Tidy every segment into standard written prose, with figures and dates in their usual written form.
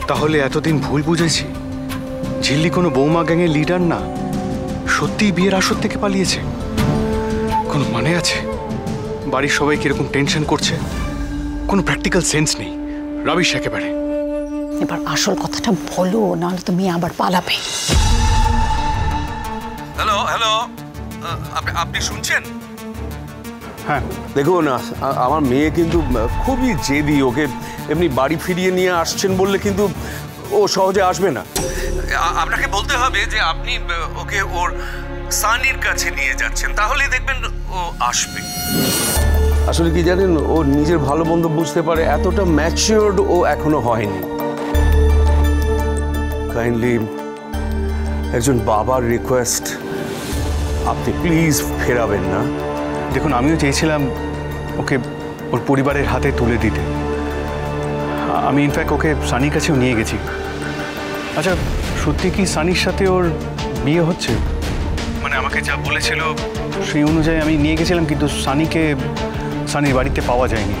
তাহলে এতদিন ভুল বুঝেছি, ঝিল্লি কোনো বৌমা গ্যাংয়ের লিডার না, সত্যিই বিয়ের আসর থেকে পালিয়েছে। কোনো মানে আছে? বাড়ির সবাই কিরকম টেনশন করছে, কোনো প্র্যাকটিক্যাল সেন্স নেই, রাবিশ একেবারে। এবার আসল কথাটা বলো, নাহলে তো মেয়ে আবার পালাবে। হ্যালো হ্যালো, আপনি শুনছেন? হ্যাঁ দেখুন, আমার মেয়ে কিন্তু খুবই জেদি। ওকে এমনি বাড়ি ফিরিয়ে নিয়ে আসছেন বললে কিন্তু ও সহজে আসবে না। আপনাকে বলতে হবে যে আপনি ওকে ওর সানির কাছে নিয়ে যাচ্ছেন, তাহলেই দেখবেন ও আসবে। আসলে কি জানেন, ও নিজের ভালো মন্দ বুঝতে পারে, এতটা ম্যাচিওরড ও এখনো হয়নি। কাইন্ডলি একজন বাবার রিকোয়েস্ট, আপনি প্লিজ ফেরাবেন না। দেখুন, আমিও চেয়েছিলাম ওকে ওর পরিবারের হাতে তুলে দিতে। আমি ইনফ্যাক্ট ওকে সানির কাছেও নিয়ে গেছি। আচ্ছা, সত্যি কি সানির সাথে ওর বিয়ে হচ্ছে? মানে আমাকে যা বলেছিল সেই অনুযায়ী আমি নিয়ে গেছিলাম, কিন্তু সানির বাড়িতে পাওয়া যায়নি।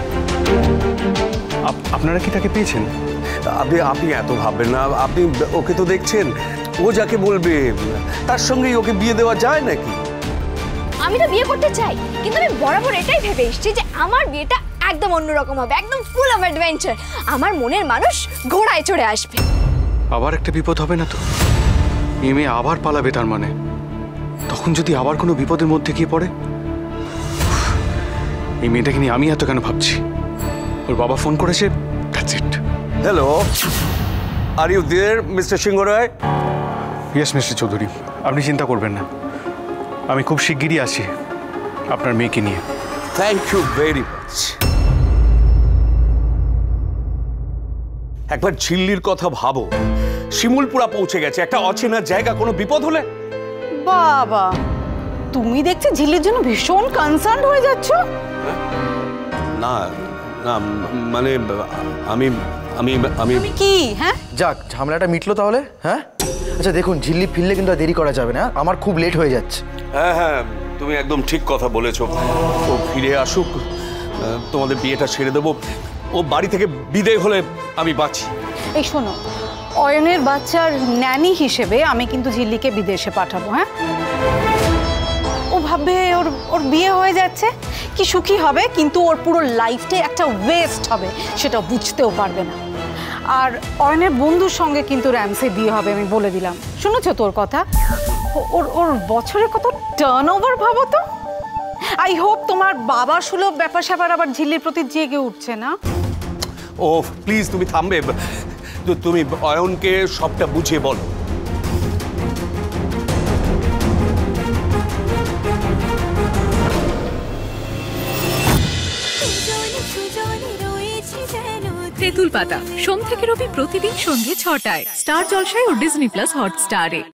আপনারা কি তাকে পেয়েছেন? আপনি এত ভাববেন না। আপনি ওকে তো দেখছেন, ও যাকে বলবে তার সঙ্গেই ওকে বিয়ে দেওয়া যায় নাকি? আমি তো বিয়ে করতে চাই, কিন্তু আমি বরাবর এটাই ভেবে এসেছি যে আমার বিয়েটা একদম অন্যরকম হবে, একদম ফুল অফ অ্যাডভেঞ্চার। আমার মনের মানুষ ঘোড়ায় চড়ে আসবে। আবার একটা বিপদ হবে না তো? এই মেয়ে আবার পালাবে তার মানে? তখন যদি আবার কোনো বিপদের মধ্যে গিয়ে পড়ে? এই মেয়েটাকে নিয়ে আমি এত কেন ভাবছি? ওর বাবা ফোন করেছে, that's it. Hello, are you there mister Singh Roy? Yes mister Chowdhury, আপনি চিন্তা করবেন না, আমি খুব শিগগিরই আসি আপনার মেয়েকে নিয়ে। Thank you very much. একবার ঝিল্লির কথা ভাবো, শিমুলপুরা পৌঁছে গেছে, একটা অচেনা জায়গা, কোনো বিপদ হলে। বাবা, তুমি দেখছি ঝিল্লির জন্য ভীষণ কনসার্ন হয়ে যাচ্ছ। না না, মানে আমি আমি আমি তুমি কি? হ্যাঁ, যাক, ঝামেলাটা মিটলো তাহলে। হ্যাঁ, আচ্ছা দেখুন, ঝিল্লি ফিরলে কিন্তু আর দেরি করা যাবে না, আমার খুব লেট হয়ে যাচ্ছে। হ্যাঁ হ্যাঁ, তুমি একদম ঠিক কথা বলেছো। ও ফিরে আসুক, তোমাদের বিয়েটা ছেড়ে দেবো। ও বাড়ি থেকে বিদায় হলে আমি বাঁচি। এই শোনো, অয়নের বাচ্চার ন্যানি হিসেবে আমি কিন্তু ঝিল্লিকে বিদেশে পাঠাবো। হ্যাঁ, ও ভাববে ওর বিয়ে হয়ে যাচ্ছে, কি সুখী হবে, কিন্তু ওর পুরো লাইফটাই একটা ওয়েস্ট হবে, সেটা বুঝতেও পারবে না। আর অয়নের বন্ধুর সঙ্গে কিন্তু র্যামসে বিয়ে হবে, আমি বলে দিলাম। শুনেছো তোর কথা? ওর বছরে কত টার্ন ওভার ভাবো তো। আই হোপ তোমার বাবা সুলভ ব্যাপার স্যাপার আবার ঝিল্লির প্রতি জেগে উঠছে না। ও প্লিজ, তুমি থামবে? তুমি অয়নকে সবটা বুঝিয়ে বলো। তেঁতুল পাতা সোম থেকে রবি প্রতিদিন সন্ধ্যে ৬টায় স্টার জলসায় ও ডিজনি প্লাস হটস্টারে।